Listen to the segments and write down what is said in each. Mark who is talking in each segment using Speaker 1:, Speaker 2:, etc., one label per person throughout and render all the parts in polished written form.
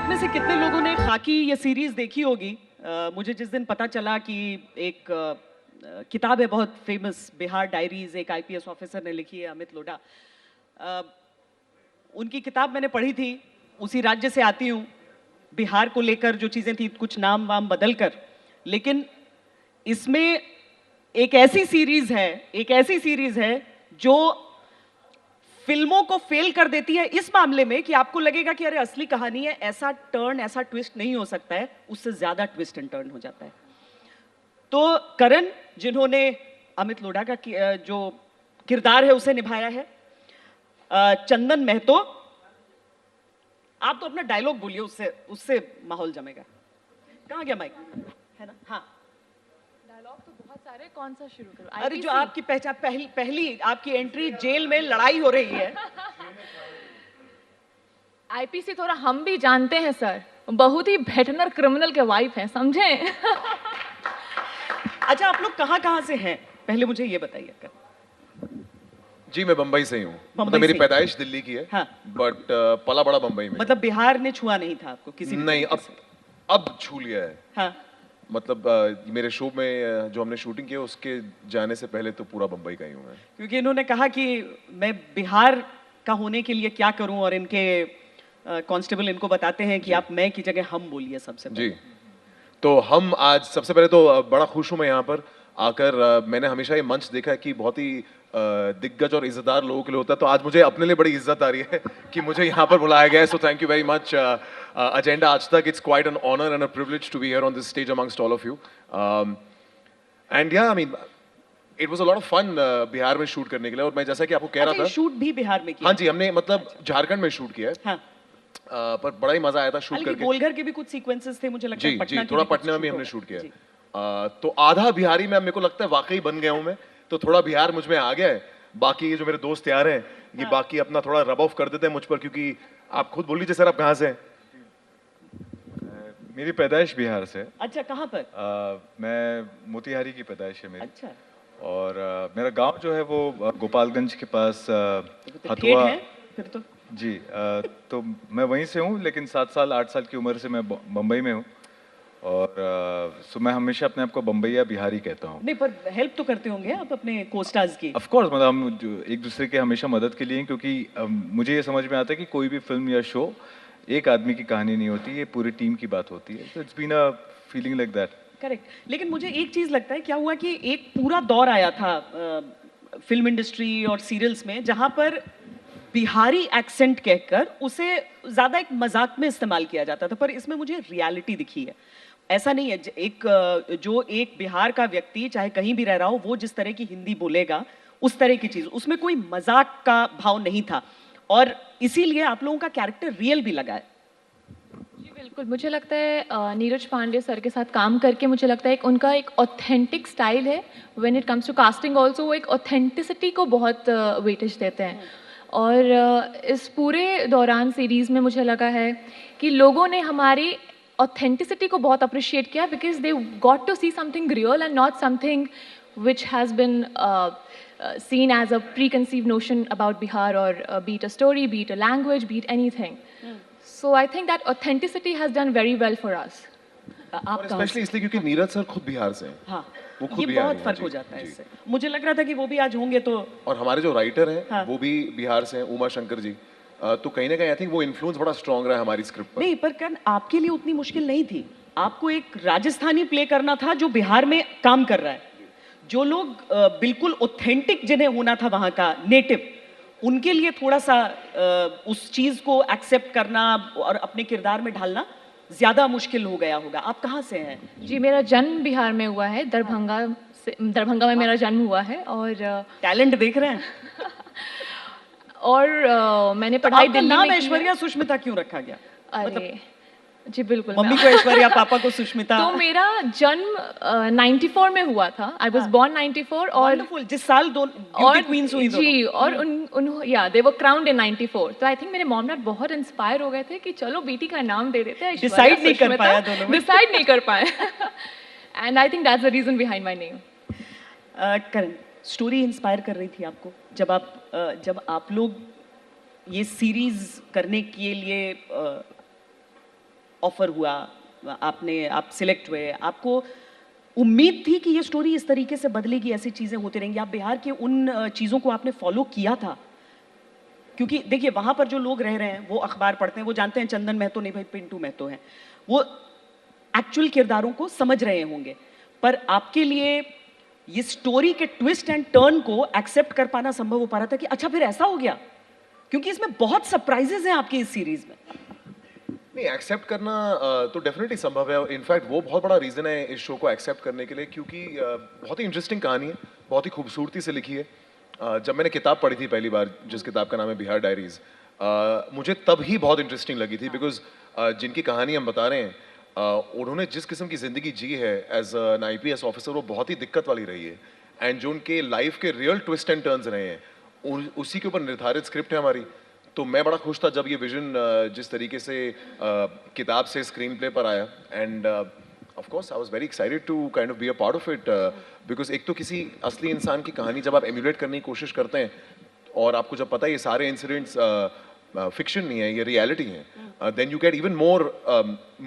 Speaker 1: आप में से कितने लोगों ने खाकी ये सीरीज देखी होगी? मुझे जिस दिन पता चला कि एक किताब है बहुत फेमस, बिहार डायरीज, एक आईपीएस ऑफिसर ने लिखी है, अमित लोढ़ा। उनकी किताब मैंने पढ़ी थी। उसी राज्य से आती हूँ, बिहार को लेकर जो चीज़ें थी कुछ नाम वाम बदल कर, लेकिन इसमें एक ऐसी सीरीज है जो फिल्मों को फेल कर देती है इस मामले में कि आपको लगेगा कि अरे असली कहानी है, ऐसा टर्न, ऐसा ट्विस्ट नहीं हो सकता है, उससे ज्यादा ट्विस्ट एंड टर्न हो जाता है। तो करण, जिन्होंने अमित लोढ़ा का जो किरदार है उसे निभाया है, चंदन महतो, आप तो अपना डायलॉग बोलिए, उससे माहौल जमेगा। कहाँ गया माइक? है ना? हाँ,
Speaker 2: डायलॉग तो बहुत सारे, कौन सा शुरू करूं?
Speaker 1: अरे जो आपकी पहचान, पहली आपकी एंट्री, जेल में लड़ाई हो रही है।
Speaker 2: आईपीसी थोड़ा हम भी जानते हैं सर, बहुत ही भेटनर क्रिमिनल के वाइफ हैं, समझे?
Speaker 1: अच्छा, आप लोग कहाँ से हैं, पहले मुझे ये बताइए।
Speaker 3: जी, मैं बम्बई से ही हूँ। मतलब मेरी पैदाइश दिल्ली की है,
Speaker 1: हाँ।
Speaker 3: बट पला बड़ा बम्बई में।
Speaker 1: मतलब बिहार ने छुआ नहीं था आपको किसी भी?
Speaker 3: नहीं, अब छू लिया है।
Speaker 1: हाँ।
Speaker 3: मतलब मेरे शो में जो हमने शूटिंग की है उसके जाने से पहले तो पूरा बम्बई का ही हूँ मैं।
Speaker 1: क्योंकि इन्होंने कहा कि मैं बिहार का होने के लिए क्या करूं, और इनके कांस्टेबल इनको बताते हैं कि आप मैं की जगह हम बोलिए सबसे पहले।
Speaker 3: जी, तो हम आज सबसे पहले तो बड़ा खुश हूँ मैं यहाँ पर आकर। मैंने हमेशा ये मंच देखा है कि बहुत ही दिग्गज और इज्जतदार लोगों के लिए होता है, तो आज मुझे अपने लिए बड़ी इज्जत आ रही है कि मुझे यहाँ पर बुलाया गया है। So thank you very much agenda Aaj Tak. It's quite an honour and a privilege to be here on this stage amongst all of you. And या I mean it was a lot of fun Bihar में shoot करने के लिए। और मैं जैसा कि आपको कह रहा था,
Speaker 1: शूट भी बिहार में किया?
Speaker 3: हाँ जी, हमने मतलब झारखंड में शूट किया है।
Speaker 1: हाँ।
Speaker 3: पर बड़ा ही मजा आया था शूट करके।
Speaker 1: गोलघर के भी कुछ सीक्वेंसेस थे, मुझे लगता है
Speaker 3: पटना थोड़ा पटना में भी हमने शूट किया है। तो आधा बिहारी में मेरे को लगता है वाकई बन गया हूं मैं, तो थोड़ा बिहार मुझ में आ गया है। बाकी जो मेरे दोस्त यार हैं ये बाकी अपना थोड़ा रब ऑफ कर देते हैं मुझ पर, क्योंकि आप खुद बोल लीजिए सर, आप कहाँ से हैं?
Speaker 4: मेरी पैदाइश बिहार से।
Speaker 1: अच्छा, कहाँ पर?
Speaker 4: मैं मोतिहारी की पैदाइश है मेरी।
Speaker 1: अच्छा।
Speaker 4: और मेरा गांव जो है वो गोपालगंज के पास
Speaker 1: हथुआ है फिर तो।
Speaker 4: जी, तो मैं वहीं से हूँ, लेकिन 7 साल 8 साल की उम्र से मैं बम्बई में हूँ। और सो मैं हमेशा अपने आप को बम्बईया बिहारी कहता हूँ।
Speaker 1: नहीं, पर हेल्प तो करते होंगे आप अपने कोस्टार्स की?
Speaker 4: ऑफ कोर्स, मतलब हम एक दूसरे के हमेशा मदद के लिए हैं, क्योंकि मुझे ये समझ में आता है कि कोई भी फिल्म या शो एक आदमी की कहानी नहीं होती, ये पूरी टीम की बात होती है। तो it's been a feeling like that.
Speaker 1: Correct. लेकिन मुझे एक चीज लगता है, क्या हुआ कि एक पूरा दौर आया था फिल्म इंडस्ट्री और सीरियल्स में जहां पर बिहारी एक्सेंट कहकर उसे ज्यादा एक मजाक में इस्तेमाल किया जाता था, पर इसमें मुझे रियलिटी दिखी है। ऐसा नहीं है, एक बिहार का व्यक्ति चाहे कहीं भी रह रहा हो, वो जिस तरह की हिंदी बोलेगा उस तरह की चीज, उसमें कोई मजाक का भाव नहीं था, और इसीलिए आप लोगों का कैरेक्टर रियल भी लगा है।
Speaker 2: जी बिल्कुल, मुझे लगता है नीरज पांडे सर के साथ काम करके मुझे लगता है उनका एक ऑथेंटिक स्टाइल है। When it comes to casting also वो एक ऑथेंटिसिटी को बहुत वेटेज देते हैं। और इस पूरे दौरान सीरीज़ में मुझे लगा है कि लोगों ने हमारी ऑथेंटिसिटी को बहुत अप्रिशिएट किया, because they got to see something real and not something which has been seen as a preconceived notion about Bihar, or be it a story, be it a language, be it anything. So I think that authenticity has done very well for us.
Speaker 1: आप
Speaker 3: specially इसलिए क्योंकि Neeraj sir खुद बिहार से हैं।
Speaker 1: हाँ,
Speaker 3: वो खुद
Speaker 1: ये बहुत फर्क हो जाता है इससे। मुझे लग रहा था कि वो भी आज होंगे तो।
Speaker 3: और हमारे जो राइटर हैं वो भी बिहार से हैं, उमा शंकर जी। तो कहीं ना कहीं आई थिंक वो इन्फ्लुएंस बड़ा स्ट्रांग रहा है हमारी स्क्रिप्ट पर।
Speaker 1: नहीं, पर करण, आपके लिए उतनी मुश्किल नहीं थी। आपको एक राजस्थानी प्ले करना था जो बिहार में काम कर रहा है। जो लोग बिल्कुल ऑथेंटिक जिन्हें होना था वहां का नेटिव, उनके लिए थोड़ा सा उस चीज को एक्सेप्ट करना और अपने किरदार में ढालना ज्यादा मुश्किल हो गया होगा। आप कहाँ से हैं?
Speaker 2: जी, मेरा जन्म बिहार में हुआ है, दरभंगा में मेरा जन्म हुआ है। और
Speaker 1: टैलेंट देख रहे हैं।
Speaker 2: और मैंने पढ़ाई दिल्ली में की।
Speaker 1: नाम ऐश्वर्या सुष्मिता क्यों रखा गया?
Speaker 2: अरे जी बिल्कुल,
Speaker 1: मम्मी को ऐश्वर्या, पापा को सुष्मिता।
Speaker 2: तो मेरा जन्म 94 में हुआ था। I was born 94। और
Speaker 1: जिस साल दो ब्यूटी क्वींस हुई
Speaker 2: जी, और दे वर क्राउन्ड इन 94। तो आई थिंक मेरे मॉम डैड बहुत इंस्पायर हो गए थे कि चलो बेटी का नाम दे देते हैं।
Speaker 1: डिसाइड नहीं कर पाया दोनों में।
Speaker 2: डिसाइड नहीं कर पाए। And I think that's the reason behind my name.
Speaker 1: Karan, story inspire कर रही थी आपको जब आप लोग ये सीरीज करने के लिए ऑफर हुआ, आप सिलेक्ट हुए, आपको उम्मीद थी कि ये स्टोरी इस तरीके से बदलेगी, ऐसी चीज़ें होती रहेंगी? आप बिहार के उन चीज़ों को आपने फॉलो किया था? क्योंकि देखिए वहाँ पर जो लोग रह रहे हैं वो अखबार पढ़ते हैं, वो जानते हैं चंदन महतो नहीं भाई पिंटू महतो हैं, वो एक्चुअल किरदारों को समझ रहे होंगे, पर आपके लिए ये स्टोरी के ट्विस्ट एंड टर्न को एक्सेप्ट कर पाना संभव हो पा रहा था कि अच्छा फिर ऐसा हो गया? क्योंकि इसमें बहुत सरप्राइजेस हैं आपकी इस सीरीज में।
Speaker 3: नहीं, एक्सेप्ट करना तो डेफिनेटली संभव है। इनफैक्ट वो बहुत बड़ा रीज़न है इस शो को एक्सेप्ट करने के लिए, क्योंकि बहुत ही इंटरेस्टिंग कहानी है, बहुत ही खूबसूरती से लिखी है। जब मैंने किताब पढ़ी थी पहली बार, जिस किताब का नाम है बिहार डायरीज, मुझे तब ही बहुत इंटरेस्टिंग लगी थी, बिकॉज जिनकी कहानी हम बता रहे हैं, उन्होंने जिस किस्म की ज़िंदगी जी है एज एन IPS ऑफिसर, वो बहुत ही दिक्कत वाली रही है। एंड जो उनके लाइफ के रियल ट्विस्ट एंड टर्न्स रहे हैं, उसी के ऊपर निर्धारित स्क्रिप्ट है हमारी। तो मैं बड़ा खुश था जब ये विजन जिस तरीके से किताब से स्क्रीन प्ले पर आया, and of course I was very excited to kind of be a part of it, because एक तो किसी असली इंसान की कहानी जब आप एम्यूलेट करने की कोशिश करते हैं, और आपको जब पता है ये सारे इंसिडेंट्स फिक्शन नहीं है, ये रियलिटी है, then you get even more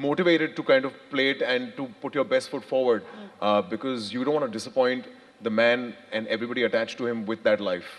Speaker 3: motivated to kind of play it and to put your best foot forward, because you don't want to disappoint the man and everybody attached to him with that life.